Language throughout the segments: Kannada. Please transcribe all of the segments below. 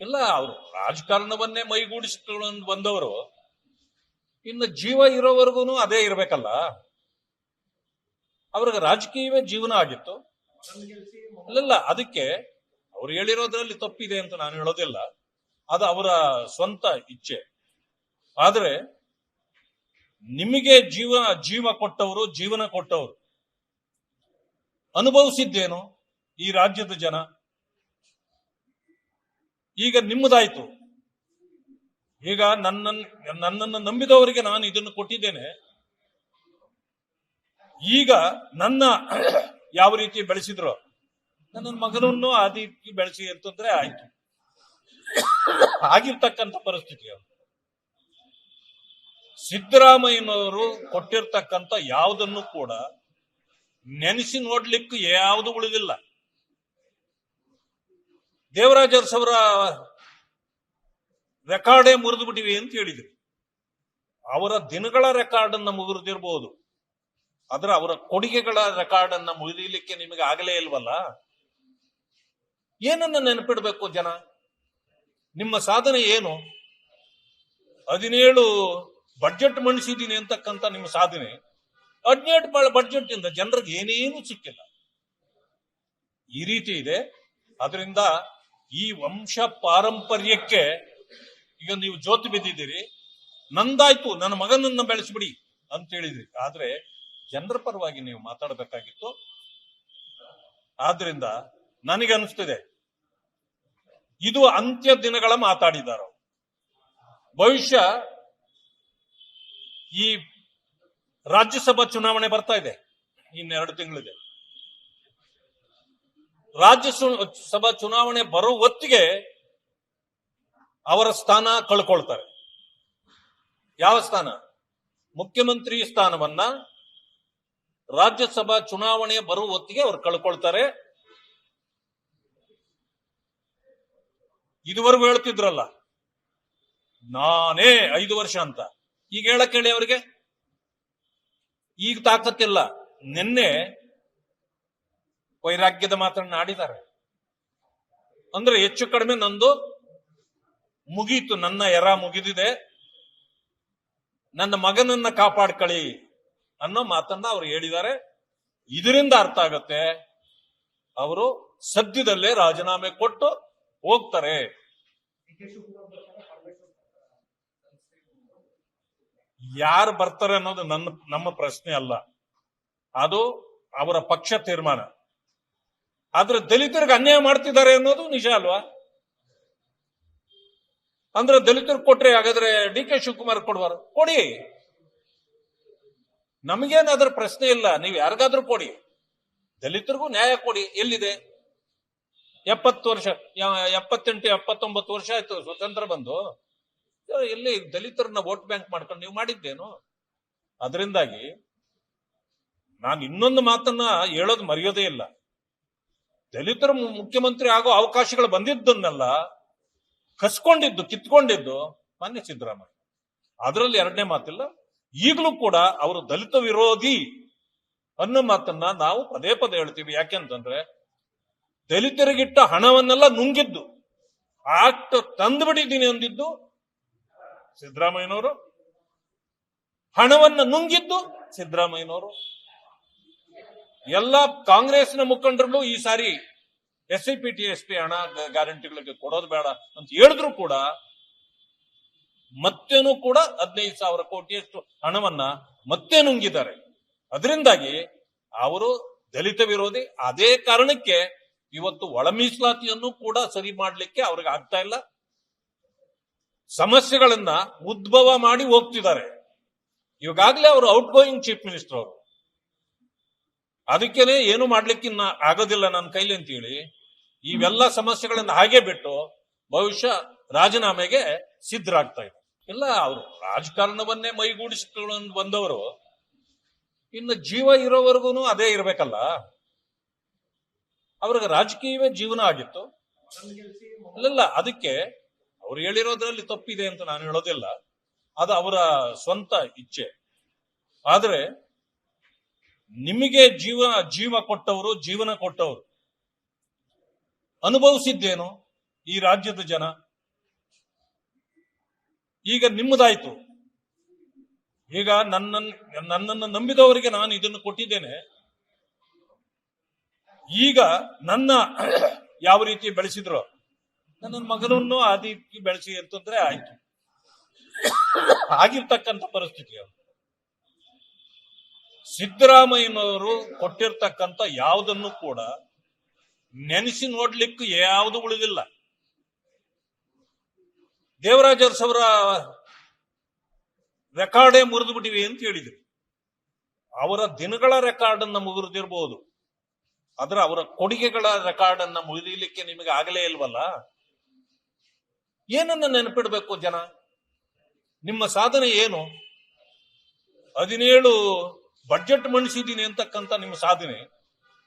ಇಲ್ಲ, ಅವರು ರಾಜಕಾರಣವನ್ನೇ ಮೈಗೂಡಿಸಿಕೊಂಡು ಬಂದವರು ಇನ್ನು ಜೀವ ಇರೋವರೆಗೂ ಅದೇ ಇರ್ಬೇಕಲ್ಲ. ಅವ್ರಿಗೆ ರಾಜಕೀಯವೇ ಜೀವನ ಆಗಿತ್ತು. ಇಲ್ಲ, ಅದಕ್ಕೆ ಅವ್ರು ಹೇಳಿರೋದ್ರಲ್ಲಿ ತಪ್ಪಿದೆ ಅಂತ ನಾನು ಹೇಳೋದಿಲ್ಲ, ಅದು ಅವರ ಸ್ವಂತ ಇಚ್ಛೆ. ಆದ್ರೆ ನಿಮಗೆ ಜೀವ ಕೊಟ್ಟವರು, ಜೀವನ ಕೊಟ್ಟವರು ಅನುಭವಿಸಿದ್ದೇನು ಈ ರಾಜ್ಯದ ಜನ? ಈಗ ನಿಮ್ಮದಾಯ್ತು. ಈಗ ನನ್ನನ್ನು ನಂಬಿದವರಿಗೆ ನಾನು ಇದನ್ನು ಕೊಟ್ಟಿದ್ದೇನೆ. ಈಗ ನನ್ನ ಯಾವ ರೀತಿ ಬೆಳೆಸಿದ್ರು, ನನ್ನ ಮಗನನ್ನು ಆ ರೀತಿ ಬೆಳೆಸಿ ಅಂತಂದ್ರೆ ಆಯ್ತು. ಆಗಿರ್ತಕ್ಕಂಥ ಪರಿಸ್ಥಿತಿ ಅದು. ಸಿದ್ದರಾಮಯ್ಯನವರು ಕೊಟ್ಟಿರ್ತಕ್ಕಂಥ ಯಾವುದನ್ನು ಕೂಡ ನೆನೆಸಿ ನೋಡ್ಲಿಕ್ಕೂ ಯಾವುದು ಉಳಿದಿಲ್ಲ. ದೇವರಾಜ ಅರಸವರ ರೆಕಾರ್ಡೇ ಮುರಿದು ಬಿಟ್ಟಿವಿ ಅಂತ ಹೇಳಿದ್ರು. ಅವರ ದಿನಗಳ ರೆಕಾರ್ಡ್ ಅನ್ನ ಮುಗಿದಿರಬಹುದು, ಆದ್ರೆ ಅವರ ಕೊಡುಗೆಗಳ ರೆಕಾರ್ಡ್ ಅನ್ನ ಮುಗಿದಲಿಕ್ಕೆ ನಿಮಗೆ ಆಗಲೇ ಇಲ್ವಲ್ಲ. ಏನನ್ನ ನೆನಪಿಡ್ಬೇಕು ಜನ? ನಿಮ್ಮ ಸಾಧನೆ ಏನು? 17 ಬಡ್ಜೆಟ್ ಮಂಡಿಸಿದ್ದೀನಿ ಅಂತಕ್ಕಂಥ ನಿಮ್ಮ ಸಾಧನೆ, 17 ಬಡ್ಜೆಟ್ ಇಂದ ಜನರಿಗೆ ಏನೇನು ಸಿಕ್ಕಿಲ್ಲ. ಈ ರೀತಿ ಇದೆ. ಅದರಿಂದ ಈ ವಂಶ ಪಾರಂಪರ್ಯಕ್ಕೆ ಈಗ ನೀವು ಜೋತು ಬಿದ್ದಿದ್ದೀರಿ. ನಂದಾಯ್ತು, ನನ್ನ ಮಗನನ್ನ ಬೆಳೆಸ್ಬಿಡಿ ಅಂತ ಹೇಳಿದ್ರಿ. ಆದ್ರೆ ಜನರ ಪರವಾಗಿ ನೀವು ಮಾತಾಡಬೇಕಾಗಿತ್ತು. ಆದ್ರಿಂದ ನನಗೆ ಅನಿಸ್ತಿದೆ ಇದು ಅಂತ್ಯ ದಿನಗಳ ಮಾತಾಡಿದಾರ. ಭವಿಷ್ಯ ಈ ರಾಜ್ಯಸಭಾ ಚುನಾವಣೆ ಬರ್ತಾ ಇದೆ, ಇನ್ನೆರಡು ತಿಂಗಳಿದೆ. ರಾಜ್ಯಸಭಾ ಚುನಾವಣೆ ಬರೋ ಹೊತ್ತಿಗೆ ಅವರ ಸ್ಥಾನ ಕಳ್ಕೊಳ್ತಾರೆ. ಯಾವ ಸ್ಥಾನ? ಮುಖ್ಯಮಂತ್ರಿ ಸ್ಥಾನವನ್ನ ರಾಜ್ಯಸಭಾ ಚುನಾವಣೆ ಬರುವ ಹೊತ್ತಿಗೆ ಅವ್ರು ಕಳ್ಕೊಳ್ತಾರೆ. ಇದುವರೆಗೂ ಹೇಳ್ತಿದ್ರಲ್ಲ ನಾನೇ 5 ವರ್ಷ ಅಂತ, ಈಗ ಹೇಳಕ್ ಹೇಳಿ ಅವರಿಗೆ. ಈಗ ತಾಕತ್ತಿಲ್ಲ. ನಿನ್ನೆ ವೈರಾಗ್ಯದ ಮಾತನ್ನ ಆಡಿದ್ದಾರೆ. ಅಂದ್ರೆ ಹೆಚ್ಚು ಕಡಿಮೆ ನಂದು ಮುಗೀತು, ನನ್ನ ಎರ ಮುಗಿದಿದೆ, ನನ್ನ ಮಗನನ್ನ ಕಾಪಾಡ್ಕೊಳ್ಳಿ ಅನ್ನೋ ಮಾತನ್ನ ಅವರು ಹೇಳಿದ್ದಾರೆ. ಇದರಿಂದ ಅರ್ಥ ಆಗತ್ತೆ ಅವರು ಸದ್ಯದಲ್ಲೇ ರಾಜೀನಾಮೆ ಕೊಟ್ಟು ಹೋಗ್ತಾರೆ. ಯಾರು ಬರ್ತಾರೆ ಅನ್ನೋದು ನಮ್ಮ ಪ್ರಶ್ನೆ ಅಲ್ಲ, ಅದು ಅವರ ಪಕ್ಷ ತೀರ್ಮಾನ. ಆದ್ರೆ ದಲಿತರಿಗೆ ಅನ್ಯಾಯ ಮಾಡ್ತಿದ್ದಾರೆ ಅನ್ನೋದು ನಿಜ ಅಲ್ವಾ? ಅಂದ್ರೆ ದಲಿತರು ಕೊಟ್ರೆ ಹಾಗಾದ್ರೆ ಡಿ ಕೆ ಶಿವಕುಮಾರ್ ಕೊಡುವರು, ಕೊಡಿ, ನಮಗೇನಾದ್ರೂ ಪ್ರಶ್ನೆ ಇಲ್ಲ. ನೀವು ಯಾರಿಗಾದ್ರೂ ಕೊಡಿ, ದಲಿತರಿಗೂ ನ್ಯಾಯ ಕೊಡಿ. ಎಲ್ಲಿದೆ? 70 ವರ್ಷ, 78, 79 ವರ್ಷ ಆಯ್ತು ಸ್ವತಂತ್ರ ಬಂದು. ಎಲ್ಲಿ ದಲಿತರನ್ನ ವೋಟ್ ಬ್ಯಾಂಕ್ ಮಾಡ್ಕೊಂಡು ನೀವು ಮಾಡಿದ್ದೇನು? ಅದರಿಂದಾಗಿ ನಾನು ಇನ್ನೊಂದು ಮಾತನ್ನ ಹೇಳೋದು ಮರೆಯೋದೇ ಇಲ್ಲ. ದಲಿತರು ಮುಖ್ಯಮಂತ್ರಿ ಆಗೋ ಅವಕಾಶಗಳು ಬಂದಿದ್ದನ್ನೆಲ್ಲ ಕಿತ್ಕೊಂಡಿದ್ದು ಮಾನ್ಯ ಸಿದ್ದರಾಮಯ್ಯ. ಅದರಲ್ಲಿ ಎರಡನೇ ಮಾತಿಲ್ಲ. ಈಗಲೂ ಕೂಡ ಅವರು ದಲಿತ ವಿರೋಧಿ ಅನ್ನೋ ಮಾತನ್ನ ನಾವು ಪದೇ ಪದೇ ಹೇಳ್ತೀವಿ. ಯಾಕೆಂತಂದ್ರೆ ದಲಿತರಿಗಿಟ್ಟ ಹಣವನ್ನೆಲ್ಲ ನುಂಗಿದ್ದು, ಆಕ್ಟ್ ತಂದುಬಿಟ್ಟಿದ್ದೀನಿ ಅಂದಿದ್ದು ಸಿದ್ದರಾಮಯ್ಯನವರು, ಹಣವನ್ನ ನುಂಗಿದ್ದು ಸಿದ್ದರಾಮಯ್ಯನವರು. ಎಲ್ಲ ಕಾಂಗ್ರೆಸ್ನ ಮುಖಂಡರು ಈ ಸಾರಿ SIP TSP ಹಣ ಗ್ಯಾರಂಟಿಗಳಿಗೆ ಕೊಡೋದು ಬೇಡ ಅಂತ ಹೇಳಿದ್ರು ಕೂಡ ಮತ್ತೇನು ಕೂಡ 15,000 ಕೋಟಿಯಷ್ಟು ಹಣವನ್ನ ಮತ್ತೆ ನುಂಗಿದ್ದಾರೆ. ಅದರಿಂದಾಗಿ ಅವರು ದಲಿತ ವಿರೋಧಿ. ಅದೇ ಕಾರಣಕ್ಕೆ ಇವತ್ತು ಒಳ ಮೀಸಲಾತಿಯನ್ನು ಕೂಡ ಸರಿ ಮಾಡ್ಲಿಕ್ಕೆ ಅವ್ರಿಗೆ ಆಗ್ತಾ ಇಲ್ಲ. ಸಮಸ್ಯೆಗಳನ್ನ ಉದ್ಭವ ಮಾಡಿ ಹೋಗ್ತಿದ್ದಾರೆ. ಇವಾಗಲೇ ಅವರು ಔಟ್ ಗೋಯಿಂಗ್ ಚೀಫ್ ಮಿನಿಸ್ಟರ್ ಅವರು. ಅದಕ್ಕೇನೆ ಏನು ಮಾಡ್ಲಿಕ್ಕೆ ಆಗೋದಿಲ್ಲ ನನ್ನ ಕೈಲಿ ಅಂತೇಳಿ ಇವೆಲ್ಲ ಸಮಸ್ಯೆಗಳನ್ನ ಹಾಗೆ ಬಿಟ್ಟು ಭವಿಷ್ಯ ರಾಜೀನಾಮೆಗೆ ಸಿದ್ಧರಾಗ್ತಾ ಇದೆ. ಇಲ್ಲ, ಅವರು ರಾಜಕಾರಣವನ್ನೇ ಮೈಗೂಡಿಸಿಕೊಂಡು ಬಂದವರು ಇನ್ನು ಜೀವ ಇರೋವರೆಗೂ ಅದೇ ಇರ್ಬೇಕಲ್ಲ. ಅವ್ರಿಗೆ ರಾಜಕೀಯವೇ ಜೀವನ ಆಗಿತ್ತು. ಇಲ್ಲ, ಅದಕ್ಕೆ ಅವ್ರು ಹೇಳಿರೋದ್ರಲ್ಲಿ ತಪ್ಪಿದೆ ಅಂತ ನಾನು ಹೇಳೋದಿಲ್ಲ, ಅದು ಅವರ ಸ್ವಂತ ಇಚ್ಛೆ. ಆದ್ರೆ ನಿಮಗೆ ಜೀವ ಕೊಟ್ಟವರು, ಜೀವನ ಕೊಟ್ಟವರು ಅನುಭವಿಸಿದ್ದೇನು ಈ ರಾಜ್ಯದ ಜನ? ಈಗ ನಿಮ್ಮದಾಯ್ತು. ಈಗ ನನ್ನನ್ನು ನಂಬಿದವರಿಗೆ ನಾನು ಇದನ್ನು ಕೊಟ್ಟಿದ್ದೇನೆ. ಈಗ ನನ್ನ ಯಾವ ರೀತಿ ಬೆಳೆಸಿದ್ರು ನನ್ನ ಮಗನನ್ನು ಆ ರೀತಿ ಬೆಳೆಸಿ ಅಂತಂದ್ರೆ ಆಯ್ತು. ಆಗಿರ್ತಕ್ಕಂಥ ಪರಿಸ್ಥಿತಿ ಅದು. ಸಿದ್ದರಾಮಯ್ಯನವರು ಕೊಟ್ಟಿರ್ತಕ್ಕಂಥ ಯಾವುದನ್ನು ಕೂಡ ನೆನೆಸಿ ನೋಡ್ಲಿಕ್ಕೆ ಯಾವುದು ಉಳಿದಿಲ್ಲ. ದೇವರಾಜ ಅರಸವರ ರೆಕಾರ್ಡೇ ಮುರಿದು ಬಿಟ್ಟಿವಿ ಅಂತ ಹೇಳಿದ್ರು. ಅವರ ದಿನಗಳ ರೆಕಾರ್ಡ್ ಅನ್ನ ಮುರಿದಿರಬಹುದು, ಆದ್ರೆ ಅವರ ಕೊಡುಗೆಗಳ ರೆಕಾರ್ಡ್ ಅನ್ನ ಮುರಿಯಲಿಕ್ಕೆ ನಿಮಗೆ ಆಗಲೇ ಇಲ್ವಲ್ಲ. ಏನನ್ನ ನೆನಪಿಡ್ಬೇಕು ಜನ? ನಿಮ್ಮ ಸಾಧನೆ ಏನು? 17 ಬಡ್ಜೆಟ್ ಮಂಡಿಸಿದ್ದೀನಿ ಅಂತಕ್ಕಂಥ ನಿಮ್ಮ ಸಾಧನೆ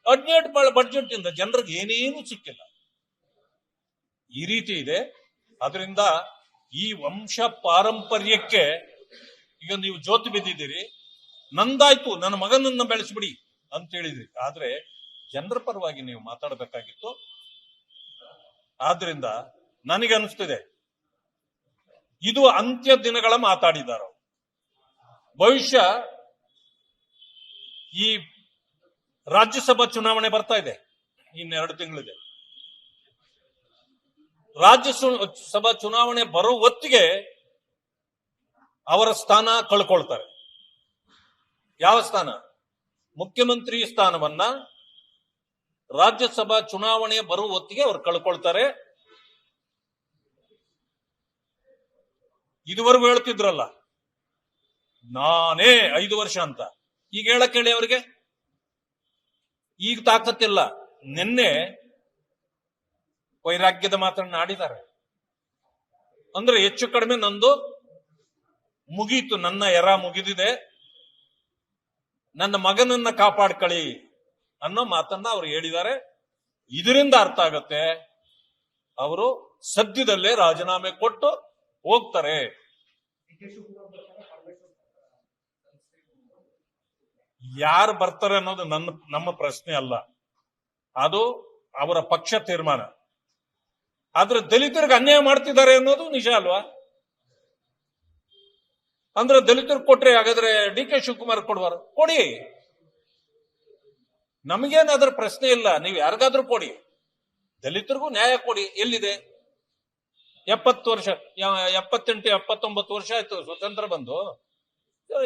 17 ಬಡ್ಜೆಟ್ ಇಂದ ಜನರಿಗೆ ಏನೇನು ಸಿಕ್ಕಿಲ್ಲ. ಈ ರೀತಿ ಇದೆ. ಅದರಿಂದ ಈ ವಂಶ ಪಾರಂಪರ್ಯಕ್ಕೆ ಈಗ ನೀವು ಜೋತು ಬಿದ್ದಿದ್ದೀರಿ. ನಂದಾಯ್ತು, ನನ್ನ ಮಗನನ್ನ ಬೆಳೆಸ್ಬಿಡಿ ಅಂತ ಹೇಳಿದ್ರಿ. ಆದ್ರೆ ಜನರ ಪರವಾಗಿ ನೀವು ಮಾತಾಡಬೇಕಾಗಿತ್ತು. ಆದ್ರಿಂದ ನನಗೆ ಅನಿಸ್ತಿದೆ ಇದು ಅಂತ್ಯ ದಿನಗಳ ಮಾತಾಡಿದಾರ. ಭವಿಷ್ಯ ಈ ರಾಜ್ಯಸಭಾ ಚುನಾವಣೆ ಬರ್ತಾ ಇದೆ, ಇನ್ನು2 ತಿಂಗಳಿದೆ. ರಾಜ್ಯಸಭಾ ಚುನಾವಣೆ ಬರೋ ಹೊತ್ತಿಗೆ ಅವರ ಸ್ಥಾನ ಕಳ್ಕೊಳ್ತಾರೆ. ಯಾವ ಸ್ಥಾನ? ಮುಖ್ಯಮಂತ್ರಿ ಸ್ಥಾನವನ್ನ ರಾಜ್ಯಸಭಾ ಚುನಾವಣೆ ಬರುವ ಹೊತ್ತಿಗೆ ಅವರು ಕಳ್ಕೊಳ್ತಾರೆ. ಇದುವರೆಗೂ ಹೇಳ್ತಿದ್ರಲ್ಲ ನಾನೇ 5 ವರ್ಷ ಅಂತ, ಈಗ ಹೇಳಕ್ ಹೇಳಿ ಅವರಿಗೆ. ಈಗ ತಾಕತ್ತಿಲ್ಲ. ನಿನ್ನೆ ವೈರಾಗ್ಯದ ಮಾತನ್ನ ಆಡಿದ್ದಾರೆ. ಅಂದ್ರೆ ಹೆಚ್ಚು ಕಡಿಮೆ ನಂದು ಮುಗೀತು, ನನ್ನ ಎರ ಮುಗಿದಿದೆ, ನನ್ನ ಮಗನನ್ನ ಕಾಪಾಡ್ಕೊಳ್ಳಿ ಅನ್ನೋ ಮಾತನ್ನ ಅವರು ಹೇಳಿದ್ದಾರೆ. ಇದರಿಂದ ಅರ್ಥ ಆಗತ್ತೆ ಅವರು ಸದ್ಯದಲ್ಲೇ ರಾಜೀನಾಮೆ ಕೊಟ್ಟು ಹೋಗ್ತಾರೆ. ಯಾರು ಬರ್ತಾರೆ ಅನ್ನೋದು ನಮ್ಮ ಪ್ರಶ್ನೆ ಅಲ್ಲ, ಅದು ಅವರ ಪಕ್ಷ ತೀರ್ಮಾನ. ಆದ್ರೆ ದಲಿತರಿಗೆ ಅನ್ಯಾಯ ಮಾಡ್ತಿದ್ದಾರೆ ಅನ್ನೋದು ನಿಜ ಅಲ್ವಾ? ಅಂದ್ರೆ ದಲಿತರು ಕೊಟ್ರೆ ಹಾಗಾದ್ರೆ DK ಶಿವಕುಮಾರ್ ಕೊಡುವರು, ಕೊಡಿ, ನಮಗೇನಾದ್ರೂ ಪ್ರಶ್ನೆ ಇಲ್ಲ. ನೀವು ಯಾರಿಗಾದ್ರೂ ಕೊಡಿ, ದಲಿತರಿಗೂ ನ್ಯಾಯ ಕೊಡಿ. ಎಲ್ಲಿದೆ? 70 ವರ್ಷ, 78, 79 ವರ್ಷ ಆಯ್ತು ಸ್ವತಂತ್ರ ಬಂದು.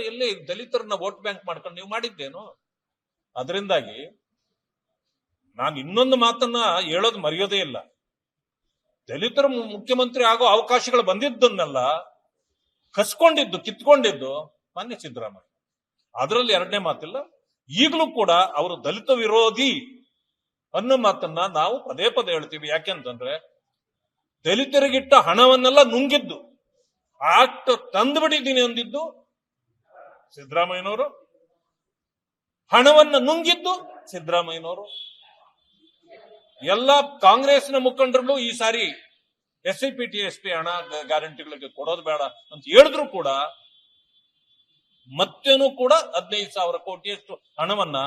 ಎಲ್ಲಿ ದಲಿತರನ್ನ ವೋಟ್ ಬ್ಯಾಂಕ್ ಮಾಡ್ಕೊಂಡು ನೀವು ಮಾಡಿದ್ದೇನು? ಅದರಿಂದಾಗಿ ನಾನು ಇನ್ನೊಂದು ಮಾತನ್ನ ಹೇಳೋದು ಮರೆಯೋದೇ ಇಲ್ಲ. ದಲಿತರು ಮುಖ್ಯಮಂತ್ರಿ ಆಗೋ ಅವಕಾಶಗಳು ಬಂದಿದ್ದನ್ನೆಲ್ಲ ಕಿತ್ಕೊಂಡಿದ್ದು ಮಾನ್ಯ ಸಿದ್ದರಾಮಯ್ಯ. ಅದರಲ್ಲಿ 2ನೇ ಮಾತಿಲ್ಲ. ಈಗಲೂ ಕೂಡ ಅವರು ದಲಿತ ವಿರೋಧಿ ಅನ್ನೋ ಮಾತನ್ನ ನಾವು ಪದೇ ಪದೇ ಹೇಳ್ತೀವಿ. ಯಾಕೆಂತಂದ್ರೆ ದಲಿತರಿಗಿಟ್ಟ ಹಣವನ್ನೆಲ್ಲ ನುಂಗಿದ್ದು, ಆಕ್ಟ್ ತಂದುಬಿಟ್ಟಿದ್ದೀನಿ ಅಂದಿದ್ದು ಸಿದ್ದರಾಮಯ್ಯನವರು, ಹಣವನ್ನ ನುಂಗಿದ್ದು ಸಿದ್ದರಾಮಯ್ಯನವರು. ಎಲ್ಲ ಕಾಂಗ್ರೆಸ್ನ ಮುಖಂಡರು ಈ ಸಾರಿ SIP TSP ಹಣ ಗ್ಯಾರಂಟಿಗಳಿಗೆ ಕೊಡೋದು ಬೇಡ ಅಂತ ಹೇಳಿದ್ರು ಕೂಡ ಮತ್ತೇನು ಕೂಡ 15,000 ಕೋಟಿಯಷ್ಟು ಹಣವನ್ನ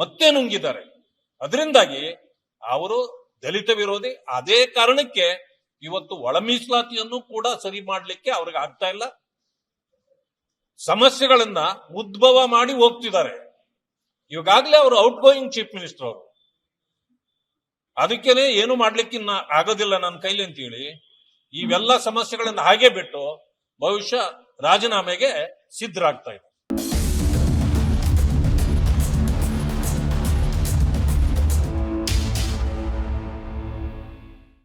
ಮತ್ತೆ ನುಂಗಿದ್ದಾರೆ. ಅದರಿಂದಾಗಿ ಅವರು ದಲಿತ ವಿರೋಧಿ. ಅದೇ ಕಾರಣಕ್ಕೆ ಇವತ್ತು ಒಳ ಮೀಸಲಾತಿಯನ್ನು ಕೂಡ ಸರಿ ಮಾಡ್ಲಿಕ್ಕೆ ಅವ್ರಿಗೆ ಆಗ್ತಾ ಇಲ್ಲ. ಸಮಸ್ಯೆಗಳನ್ನ ಉದ್ಭವ ಮಾಡಿ ಹೋಗ್ತಿದ್ದಾರೆ. ಇವಾಗಲೇ ಅವರು ಔಟ್ ಗೋಯಿಂಗ್ ಚೀಫ್ ಮಿನಿಸ್ಟರ್ ಅವರು. ಅದಕ್ಕೇನೆ ಏನು ಮಾಡ್ಲಿಕ್ಕೆ ಆಗೋದಿಲ್ಲ ನನ್ನ ಕೈಲಿ ಅಂತೇಳಿ ಇವೆಲ್ಲ ಸಮಸ್ಯೆಗಳನ್ನ ಹಾಗೆ ಬಿಟ್ಟು ಭವಿಷ್ಯ ರಾಜೀನಾಮೆಗೆ ಸಿದ್ಧರಾಗ್ತಾ ಇದೆ.